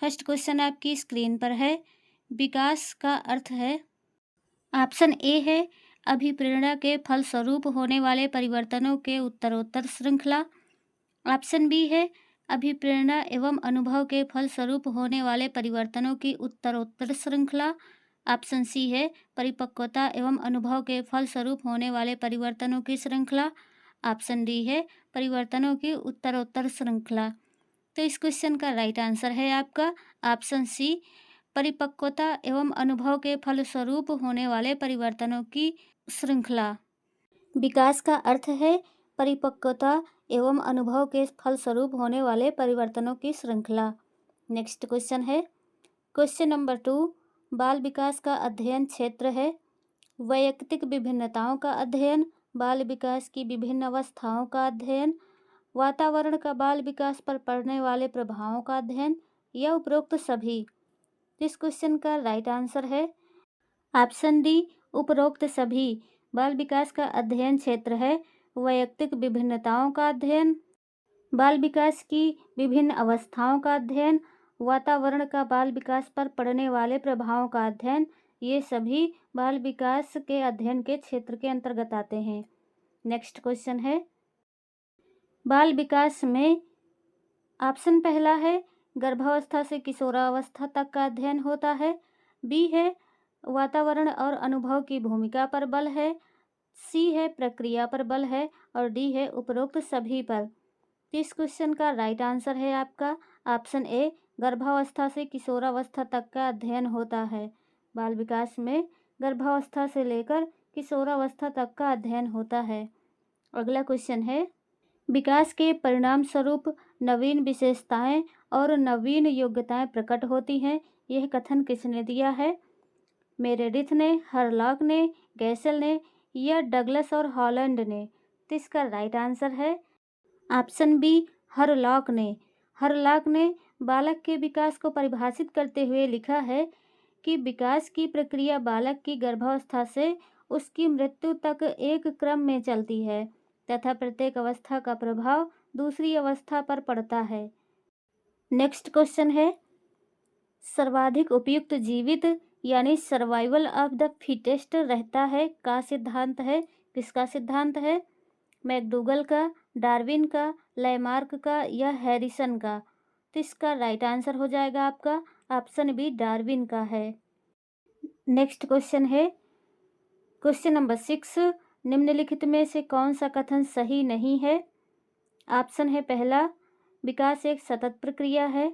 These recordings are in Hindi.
फर्स्ट क्वेश्चन आपकी स्क्रीन पर है। विकास का अर्थ है। ऑप्शन ए है अभिप्रेरणा के फलस्वरूप होने वाले परिवर्तनों के उत्तरोत्तर श्रृंखला। ऑप्शन बी है अभिप्रेरणा एवं अनुभव के फलस्वरूप होने वाले परिवर्तनों की उत्तरोत्तर श्रृंखला। ऑप्शन सी है परिपक्वता एवं अनुभव के फलस्वरूप होने वाले परिवर्तनों की श्रृंखला। ऑप्शन डी है परिवर्तनों की उत्तरोत्तर श्रृंखला। तो इस क्वेश्चन का राइट आंसर है आपका ऑप्शन सी परिपक्वता एवं अनुभव के फलस्वरूप होने वाले परिवर्तनों की श्रृंखला। विकास का अर्थ है परिपक्वता एवं अनुभव के फलस्वरूप होने वाले परिवर्तनों की श्रृंखला। नेक्स्ट क्वेश्चन है क्वेश्चन नंबर 2। बाल विकास का अध्ययन क्षेत्र है। वैयक्तिक विभिन्नताओं का अध्ययन, बाल विकास की विभिन्न अवस्थाओं का अध्ययन, वातावरण का बाल विकास पर पड़ने वाले प्रभावों का अध्ययन या उपरोक्त सभी। इस क्वेश्चन का राइट आंसर है ऑप्शन डी उपरोक्त सभी। बाल विकास का अध्ययन क्षेत्र है वैयक्तिक विभिन्नताओं का अध्ययन, बाल विकास की विभिन्न अवस्थाओं का अध्ययन, वातावरण का बाल विकास पर पड़ने वाले प्रभावों का अध्ययन। ये सभी बाल विकास के अध्ययन के क्षेत्र के अंतर्गत आते हैं। नेक्स्ट क्वेश्चन है बाल विकास में ऑप्शन पहला है गर्भावस्था से किशोरावस्था तक का अध्ययन होता है। बी है वातावरण और अनुभव की भूमिका पर बल है। सी है प्रक्रिया पर बल है और डी है उपरोक्त सभी पर। इस क्वेश्चन का राइट आंसर है आपका ऑप्शन ए गर्भावस्था से किशोरावस्था तक का अध्ययन होता है। बाल विकास में गर्भावस्था से लेकर किशोरावस्था तक का अध्ययन होता है। अगला क्वेश्चन है विकास के परिणाम स्वरूप नवीन विशेषताएं और नवीन योग्यताएं प्रकट होती हैं। यह कथन किसने दिया है? मेरेडिथ ने, हरलॉक ने, गैसल ने या डगलस और हॉलैंड ने। तो इसका राइट आंसर है ऑप्शन बी हरलॉक ने। हरलॉक ने बालक के विकास को परिभाषित करते हुए लिखा है कि विकास की प्रक्रिया बालक की गर्भावस्था से उसकी मृत्यु तक एक क्रम में चलती है तथा प्रत्येक अवस्था का प्रभाव दूसरी अवस्था पर पड़ता है। नेक्स्ट क्वेश्चन है सर्वाधिक उपयुक्त जीवित यानी सर्वाइवल ऑफ द फिटेस्ट रहता है का सिद्धांत है। किसका सिद्धांत है? मैकडूगल का, डार्विन का, लैमार्क का या हैरिसन का। तो इसका राइट आंसर हो जाएगा आपका ऑप्शन बी डार्विन का है। नेक्स्ट क्वेश्चन है क्वेश्चन नंबर 6। निम्नलिखित में से कौन सा कथन सही नहीं है? ऑप्शन है पहला विकास एक सतत प्रक्रिया है।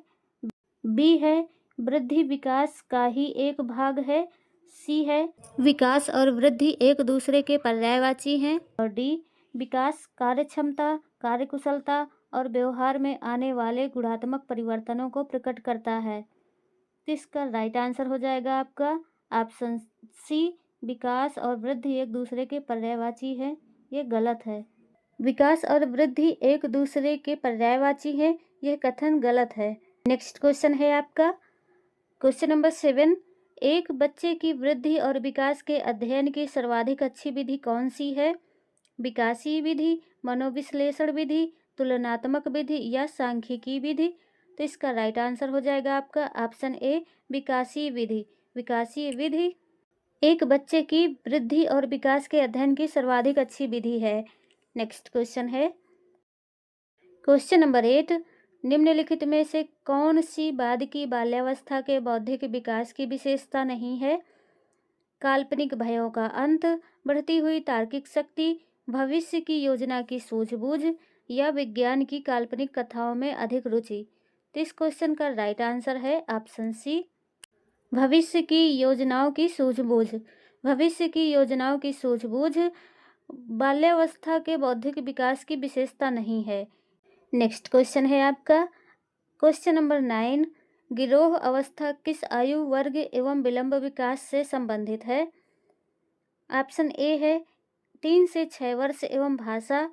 बी है वृद्धि विकास का ही एक भाग है। सी है विकास और वृद्धि एक दूसरे के पर्यायवाची हैं और डी विकास कार्यक्षमता, कार्यकुशलता और व्यवहार में आने वाले गुणात्मक परिवर्तनों को प्रकट करता है। तो इसका राइट आंसर हो जाएगा आपका ऑप्शन सी विकास और वृद्धि एक दूसरे के पर्यायवाची है। ये गलत है। विकास और वृद्धि एक दूसरे के पर्यायवाची है, यह कथन गलत है। नेक्स्ट क्वेश्चन है आपका क्वेश्चन नंबर 7। एक बच्चे की वृद्धि और विकास के अध्ययन की सर्वाधिक अच्छी विधि कौन सी है? विकासीय विधि, मनोविश्लेषण विधि, तुलनात्मक विधि या सांख्यिकी विधि। तो इसका राइट आंसर हो जाएगा आपका ऑप्शन ए विकासीय विधि। विकासीय विधि एक बच्चे की वृद्धि और विकास के अध्ययन की सर्वाधिक अच्छी विधि है। नेक्स्ट क्वेश्चन है क्वेश्चन नंबर 8। निम्नलिखित में से कौन सी बाद की बाल्यावस्था के बौद्धिक विकास की विशेषता नहीं है? काल्पनिक भयों का अंत, बढ़ती हुई तार्किक शक्ति, भविष्य की योजना की सूझबूझ या विज्ञान की काल्पनिक कथाओं में अधिक रुचि। तो इस क्वेश्चन का राइट आंसर है ऑप्शन सी भविष्य की योजनाओं की सूझबूझ। भविष्य की योजनाओं की सूझबूझ बाल्यावस्था के बौद्धिक विकास की विशेषता नहीं है। नेक्स्ट क्वेश्चन है आपका क्वेश्चन नंबर 9। गिरोह अवस्था किस आयु वर्ग एवं विलंब विकास से संबंधित है? ऑप्शन ए है 3 से 6 वर्ष एवं भाषा।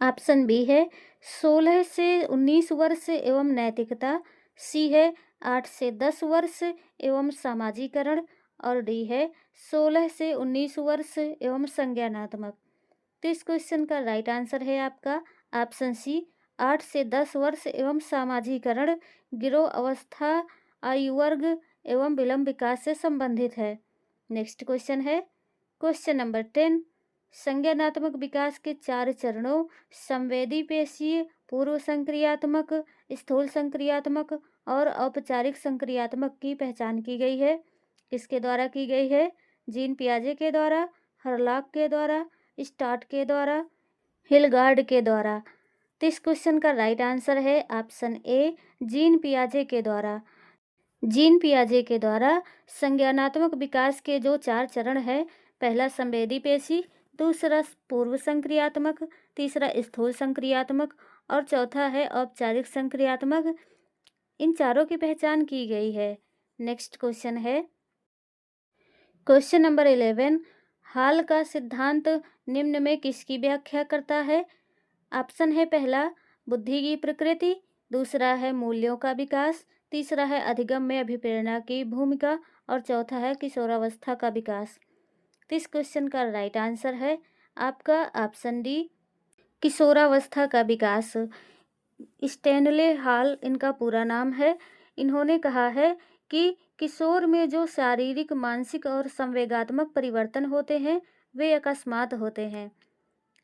ऑप्शन बी है 16 से 19 वर्ष एवं नैतिकता। सी है 8 से 10 वर्ष एवं सामाजिकरण और डी है 16 से 19 वर्ष एवं संज्ञानात्मक। तो इस क्वेश्चन का राइट आंसर है आपका ऑप्शन सी 8 से 10 वर्ष एवं सामाजिकरण, गिरोह अवस्था, आयु वर्ग एवं विलंब विकास से संबंधित है। नेक्स्ट क्वेश्चन है क्वेश्चन नंबर 10। संज्ञानात्मक विकास के 4 चरणों संवेदी पेशीय, पूर्व संक्रियात्मक, स्थूल संक्रियात्मक और औपचारिक संक्रियात्मक की पहचान की गई है। किसके द्वारा की गई है? जीन पियाजे के द्वारा, हर्लॉक के द्वारा, स्टार्ट के द्वारा, हिलगार्ड के द्वारा। तो इस क्वेश्चन का राइट आंसर है ऑप्शन ए, जीन पियाजे के द्वारा। जीन पियाजे के द्वारा संज्ञानात्मक विकास के जो 4 चरण है, पहला संवेदी पेशी, दूसरा पूर्व संक्रियात्मक, तीसरा स्थूल संक्रियात्मक और चौथा है औपचारिक संक्रियात्मक। इन चारों की पहचान की गई है। नेक्स्ट क्वेश्चन है क्वेश्चन नंबर 11। हाल का सिद्धांत निम्न में किसकी व्याख्या करता है? ऑप्शन है पहला बुद्धि की प्रकृति, दूसरा है मूल्यों का विकास, तीसरा है अधिगम में अभिप्रेरणा की भूमिका और चौथा है किशोरावस्था का विकास। तो इस क्वेश्चन का राइट आंसर है आपका ऑप्शन डी, किशोरावस्था का विकास। स्टैनले हॉल इनका पूरा नाम है। इन्होंने कहा है कि किशोर में जो शारीरिक, मानसिक और संवेगात्मक परिवर्तन होते हैं वे अकस्मात होते हैं।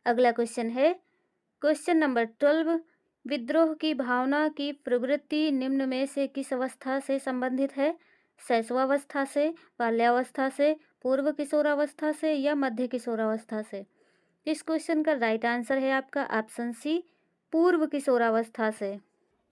अगला क्वेश्चन है क्वेश्चन नंबर 12। विद्रोह की भावना की प्रवृत्ति निम्न में से किस अवस्था से संबंधित है? शैशवावस्था से, बाल्यावस्था से, पूर्व किशोरावस्था से या मध्य किशोरावस्था से? इस क्वेश्चन का राइट आंसर है आपका ऑप्शन सी, पूर्व किशोरावस्था से।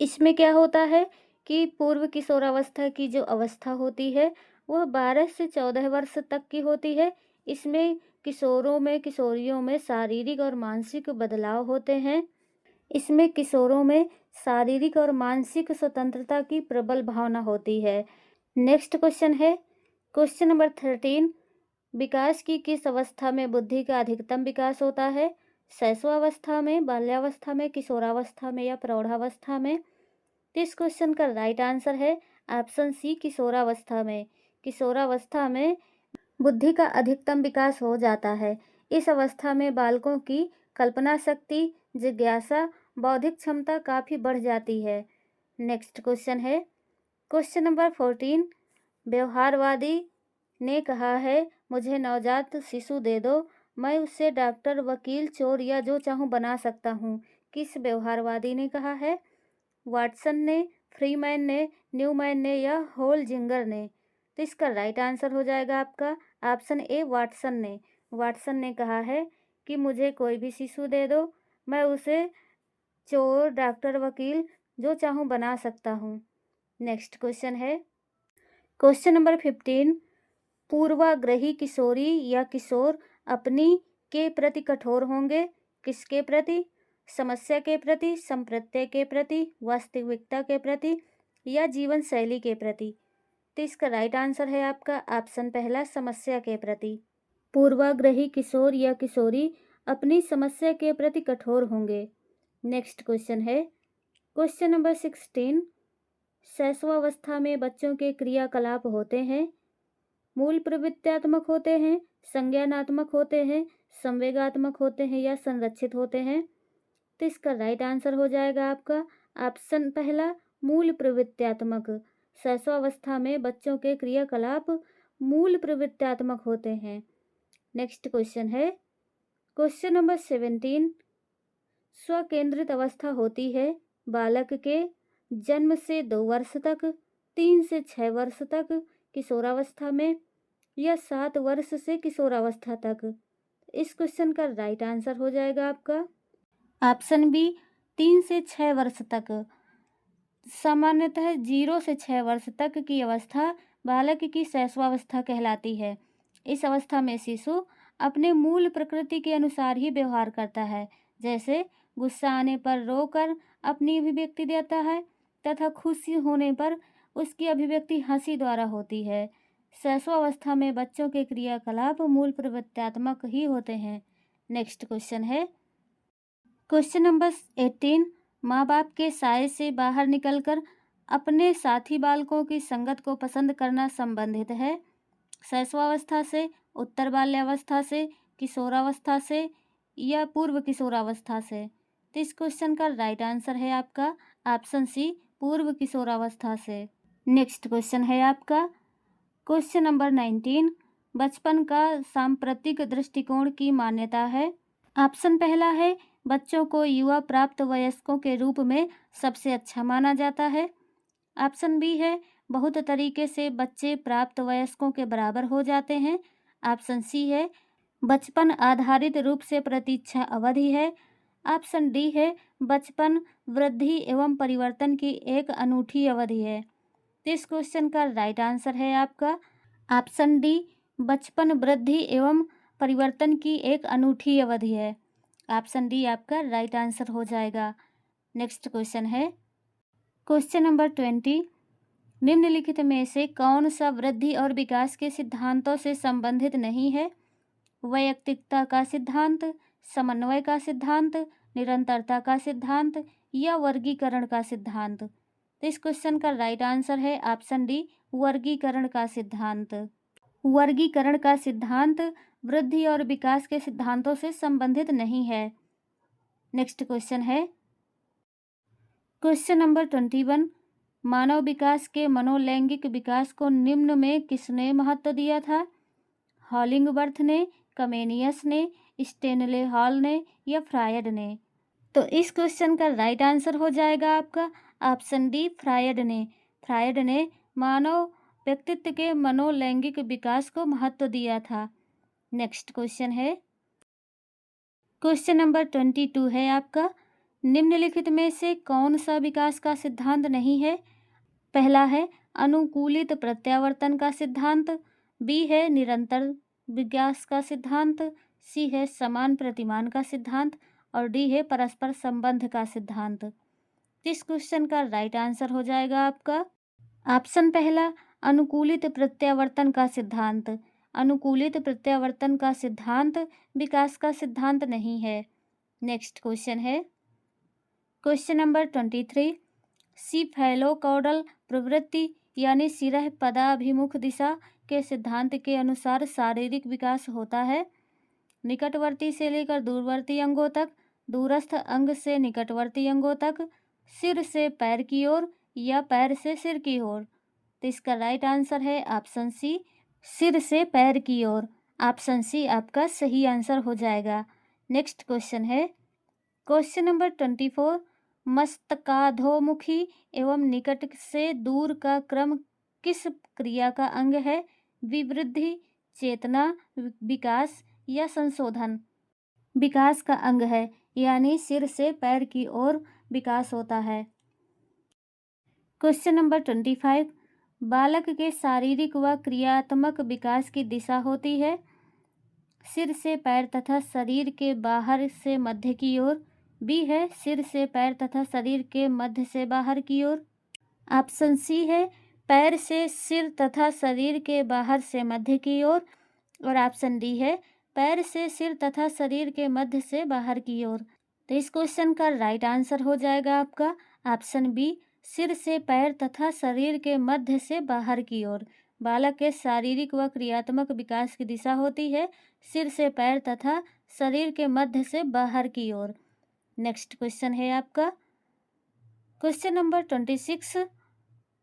इसमें क्या होता है कि पूर्व किशोरावस्था की जो अवस्था होती है वह 12 से 14 वर्ष तक की होती है। इसमें किशोरों में, किशोरियों में शारीरिक और मानसिक बदलाव होते हैं। इसमें किशोरों में शारीरिक और मानसिक स्वतंत्रता की प्रबल भावना होती है। नेक्स्ट क्वेश्चन है क्वेश्चन नंबर 13। विकास की किस अवस्था में बुद्धि का अधिकतम विकास होता है? शैशवावस्था में, बाल्यावस्था में, किशोरावस्था में या प्रौढ़ावस्था में? इस क्वेश्चन का राइट आंसर है ऑप्शन सी, किशोरावस्था में। किशोरावस्था में बुद्धि का अधिकतम विकास हो जाता है। इस अवस्था में बालकों की कल्पना शक्ति, जिज्ञासा, बौद्धिक क्षमता काफ़ी बढ़ जाती है। नेक्स्ट क्वेश्चन है क्वेश्चन नंबर 14। व्यवहारवादी ने कहा है मुझे नवजात शिशु दे दो, मैं उससे डॉक्टर, वकील, चोर या जो चाहूँ बना सकता हूँ। किस व्यवहारवादी ने कहा है? वाटसन ने, फ्रीमैन ने, न्यूमैन ने या होलजिंगर ने? तो इसका राइट आंसर हो जाएगा आपका ऑप्शन ए, वाटसन ने। वाटसन ने कहा है कि मुझे कोई भी शिशु दे दो, मैं उसे चोर, डॉक्टर, वकील जो चाहूँ बना सकता हूँ। नेक्स्ट क्वेश्चन है क्वेश्चन नंबर 15। पूर्वाग्रही किशोरी या किशोर अपनी के प्रति कठोर होंगे। किसके प्रति? समस्या के प्रति, संप्रत्यय के प्रति, वास्तविकता के प्रति या जीवन शैली के प्रति? तो इसका राइट आंसर है आपका ऑप्शन पहला, समस्या के प्रति। पूर्वाग्रही किशोर या किशोरी अपनी समस्या के प्रति कठोर होंगे। नेक्स्ट क्वेश्चन है क्वेश्चन नंबर 16। शैशवावस्था में बच्चों के क्रियाकलाप होते हैं, मूल प्रवृत्त्यात्मक होते हैं, संज्ञानात्मक होते हैं, संवेगात्मक होते हैं या संरक्षित होते हैं? तो इसका राइट आंसर हो जाएगा आपका ऑप्शन पहला, मूल प्रवृत्त्यात्मक। शैशवावस्था में बच्चों के क्रियाकलाप मूल प्रवृत्त्यात्मक होते हैं। नेक्स्ट क्वेश्चन है क्वेश्चन नंबर 17। स्वकेंद्रित अवस्था होती है बालक के जन्म से 2 वर्ष तक, 3 से 6 वर्ष तक किशोरावस्था में या 7 वर्ष से किशोरावस्था तक? इस क्वेश्चन का राइट आंसर हो जाएगा आपका ऑप्शन बी, 3 से 6 वर्ष तक। सामान्यतः 0 से 6 वर्ष तक की अवस्था बालक की शैशवावस्था कहलाती है। इस अवस्था में शिशु अपने मूल प्रकृति के अनुसार ही व्यवहार करता है, जैसे गुस्सा आने पर रोकर अपनी अभिव्यक्ति देता है तथा खुशी होने पर उसकी अभिव्यक्ति हंसी द्वारा होती है। शैशवावस्था में बच्चों के क्रियाकलाप मूल प्रवृत्त्यात्मक ही होते हैं। नेक्स्ट क्वेश्चन है क्वेश्चन नंबर 18। माँ बाप के साये से बाहर निकलकर अपने साथी बालकों की संगत को पसंद करना संबंधित है शैशवावस्था से, उत्तर बाल्यावस्था से, किशोरावस्था से या पूर्व किशोरावस्था से? तो तो इस क्वेश्चन का राइट आंसर है आपका ऑप्शन सी, पूर्व किशोरावस्था से। नेक्स्ट क्वेश्चन है आपका क्वेश्चन नंबर 19, बचपन का सांप्रतिक दृष्टिकोण की मान्यता है। ऑप्शन पहला है बच्चों को युवा प्राप्त वयस्कों के रूप में सबसे अच्छा माना जाता है। ऑप्शन बी है बहुत तरीके से बच्चे प्राप्त वयस्कों के बराबर हो जाते हैं। ऑप्शन सी है बचपन आधारित रूप से प्रतीक्षा अवधि है। ऑप्शन डी है बचपन वृद्धि एवं परिवर्तन की एक अनूठी अवधि है। तो इस क्वेश्चन का राइट आंसर है आपका ऑप्शन डी, बचपन वृद्धि एवं परिवर्तन की एक अनूठी अवधि है। ऑप्शन डी आपका राइट आंसर हो जाएगा। नेक्स्ट क्वेश्चन है क्वेश्चन नंबर 20, निम्नलिखित में से कौन सा वृद्धि और विकास के सिद्धांतों से संबंधित नहीं है? वैयक्तिकता का सिद्धांत, समन्वय का सिद्धांत, निरंतरता का सिद्धांत या वर्गीकरण का सिद्धांत। तो इस क्वेश्चन का राइट आंसर है ऑप्शन डी, वर्गीकरण का सिद्धांत। वर्गीकरण का सिद्धांत वृद्धि और विकास के सिद्धांतों से संबंधित नहीं है। नेक्स्ट क्वेश्चन है क्वेश्चन नंबर 21, मानव विकास के मनोलैंगिक विकास को निम्न में किसने महत्व दिया था? हॉलिंगबर्थ ने, कमेनियस ने, स्टेनले हॉल ने या फ्रायड ने? तो इस क्वेश्चन का राइट आंसर हो जाएगा आपका ऑप्शन डी, फ्रायड ने। फ्रायड ने मानव व्यक्तित्व के मनोलैंगिक विकास को महत्व दिया था। नेक्स्ट क्वेश्चन है क्वेश्चन नंबर 22 है आपका, निम्नलिखित में से कौन सा विकास का सिद्धांत नहीं है? पहला है अनुकूलित प्रत्यावर्तन का सिद्धांत, बी है निरंतर विकास का सिद्धांत, सी है समान प्रतिमान का सिद्धांत और डी है परस्पर संबंध का सिद्धांत। इस क्वेश्चन का राइट आंसर हो जाएगा आपका ऑप्शन पहला, अनुकूलित प्रत्यावर्तन का सिद्धांत। अनुकूलित प्रत्यावर्तन का सिद्धांत विकास का सिद्धांत नहीं है। नेक्स्ट क्वेश्चन है क्वेश्चन नंबर 23, सीफेलोकॉडल प्रवृत्ति यानी सिरह पदाभिमुख दिशा के सिद्धांत के अनुसार शारीरिक विकास होता है निकटवर्ती से लेकर दूरवर्ती अंगों तक, दूरस्थ अंग से निकटवर्ती अंगों तक, सिर से पैर की ओर या पैर से सिर की ओर। तो इसका राइट आंसर है ऑप्शन सी, सिर से पैर की ओर। ऑप्शन सी आपका सही आंसर हो जाएगा। नेक्स्ट क्वेश्चन है क्वेश्चन नंबर 24, मस्तकाधोमुखी एवं निकट से दूर का क्रम किस क्रिया का अंग है? विवृद्धि, चेतना, विकास या संशोधन? विकास का अंग है, यानी सिर से पैर की ओर विकास होता है। क्वेश्चन नंबर 25, बालक के शारीरिक व क्रियात्मक विकास की दिशा होती है सिर से पैर तथा शरीर के बाहर से मध्य की ओर, बी है सिर से पैर तथा शरीर के मध्य से बाहर की ओर। ऑप्शन सी है पैर से सिर तथा शरीर के बाहर से मध्य की ओर और ऑप्शन डी है पैर से सिर तथा शरीर के मध्य से बाहर की ओर। तो इस क्वेश्चन का राइट आंसर हो जाएगा आपका ऑप्शन बी, सिर से पैर तथा शरीर के मध्य से बाहर की ओर। बालक के शारीरिक व क्रियात्मक विकास की दिशा होती है सिर से पैर तथा शरीर के मध्य से बाहर की ओर। नेक्स्ट क्वेश्चन है आपका क्वेश्चन नंबर 26,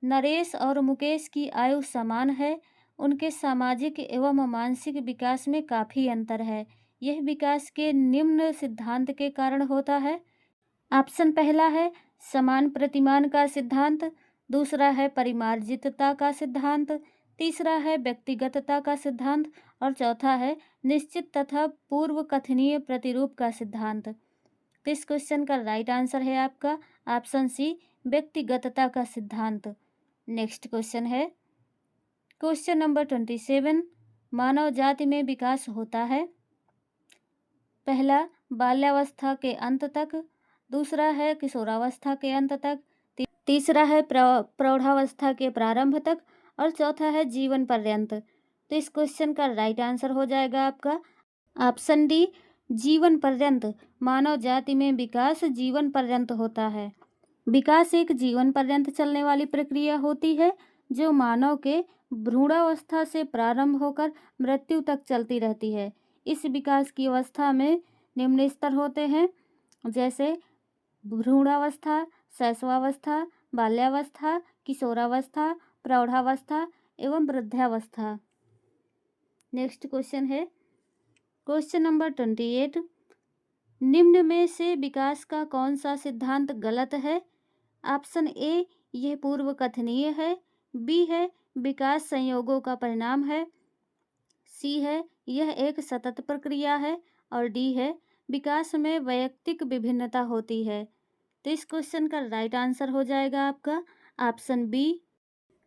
नरेश और मुकेश की आयु समान है, उनके सामाजिक एवं मानसिक विकास में काफ़ी अंतर है, यह विकास के निम्न सिद्धांत के कारण होता है। ऑप्शन पहला है समान प्रतिमान का सिद्धांत, दूसरा है परिमार्जितता का सिद्धांत, तीसरा है व्यक्तिगतता का सिद्धांत और चौथा है निश्चित तथा पूर्व कथनीय प्रतिरूप का सिद्धांत। तो इस क्वेश्चन का राइट आंसर है आपका ऑप्शन सी, व्यक्तिगतता का सिद्धांत। नेक्स्ट क्वेश्चन है क्वेश्चन नंबर 27, मानव जाति में विकास होता है पहला बाल्यावस्था के अंत तक, दूसरा है किशोरावस्था के अंत तक, तीसरा है प्रौढ़ावस्था के प्रारंभ तक और चौथा है जीवन पर्यंत। तो इस क्वेश्चन का राइट आंसर हो जाएगा आपका ऑप्शन डी, जीवन पर्यंत। मानव जाति में विकास जीवन पर्यंत होता है। विकास एक जीवन पर्यंत चलने वाली प्रक्रिया होती है जो मानव के भ्रूणावस्था से प्रारंभ होकर मृत्यु तक चलती रहती है। इस विकास की अवस्था में निम्न स्तर होते हैं जैसे भ्रूणावस्था, शैशवावस्था, बाल्यावस्था, किशोरावस्था, प्रौढ़ावस्था एवं वृद्धावस्था। नेक्स्ट क्वेश्चन है क्वेश्चन नंबर 28। निम्न में से विकास का कौन सा सिद्धांत गलत है? ऑप्शन ए, यह पूर्व कथनीय है। बी है, विकास संयोगों का परिणाम है। सी है, यह एक सतत प्रक्रिया है। और डी है, विकास में वैयक्तिक विभिन्नता होती है। तो इस क्वेश्चन का राइट आंसर हो जाएगा आपका ऑप्शन बी,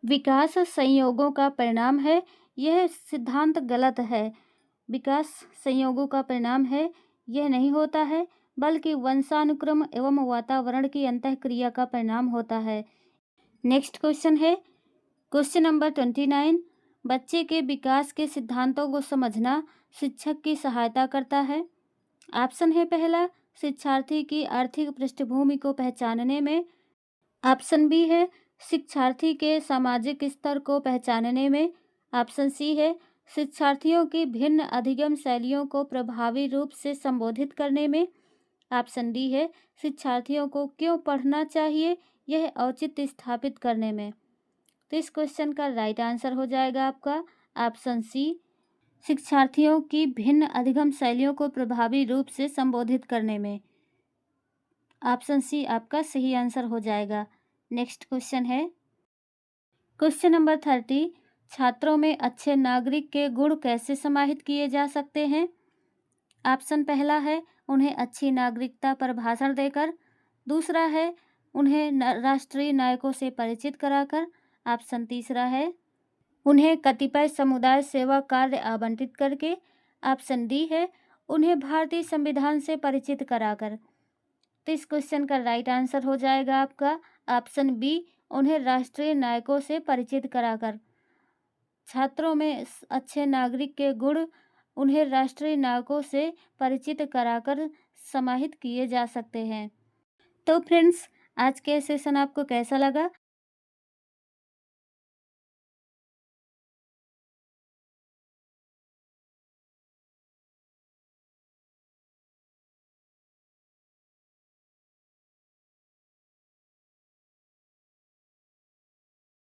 विकास संयोगों का परिणाम है। यह सिद्धांत गलत है। विकास संयोगों का परिणाम है, यह नहीं होता है, बल्कि वंशानुक्रम एवं वातावरण की अंतःक्रिया का परिणाम होता है। नेक्स्ट क्वेश्चन है क्वेश्चन नंबर 29। बच्चे के विकास के सिद्धांतों को समझना शिक्षक की सहायता करता है। ऑप्शन है पहला, शिक्षार्थी की आर्थिक पृष्ठभूमि को पहचानने में। ऑप्शन बी है, शिक्षार्थी के सामाजिक स्तर को पहचानने में। ऑप्शन सी है, शिक्षार्थियों की भिन्न अधिगम शैलियों को प्रभावी रूप से संबोधित करने में। ऑप्शन डी है, शिक्षार्थियों को क्यों पढ़ना चाहिए यह औचित्य स्थापित करने में। तो इस क्वेश्चन का राइट आंसर हो जाएगा आपका ऑप्शन सी, शिक्षार्थियों की भिन्न अधिगम शैलियों को प्रभावी रूप से संबोधित करने में। ऑप्शन सी आपका सही आंसर हो जाएगा। नेक्स्ट क्वेश्चन है क्वेश्चन नंबर 30। छात्रों में अच्छे नागरिक के गुण कैसे समाहित किए जा सकते हैं? ऑप्शन पहला है, उन्हें अच्छी नागरिकता पर भाषण देकर। दूसरा है, उन्हें राष्ट्रीय नायकों से परिचित कराकर। ऑप्शन तीसरा है, उन्हें कतिपय समुदाय सेवा कार्य आवंटित करके। ऑप्शन डी है, उन्हें भारतीय संविधान से परिचित कराकर। तो इस क्वेश्चन का राइट आंसर हो जाएगा आपका ऑप्शन बी, उन्हें राष्ट्रीय नायकों से परिचित कराकर। छात्रों में अच्छे नागरिक के गुण उन्हें राष्ट्रीय नायकों से परिचित कराकर समाहित किए जा सकते हैं। तो फ्रेंड्स, आज के सेशन आपको कैसा लगा?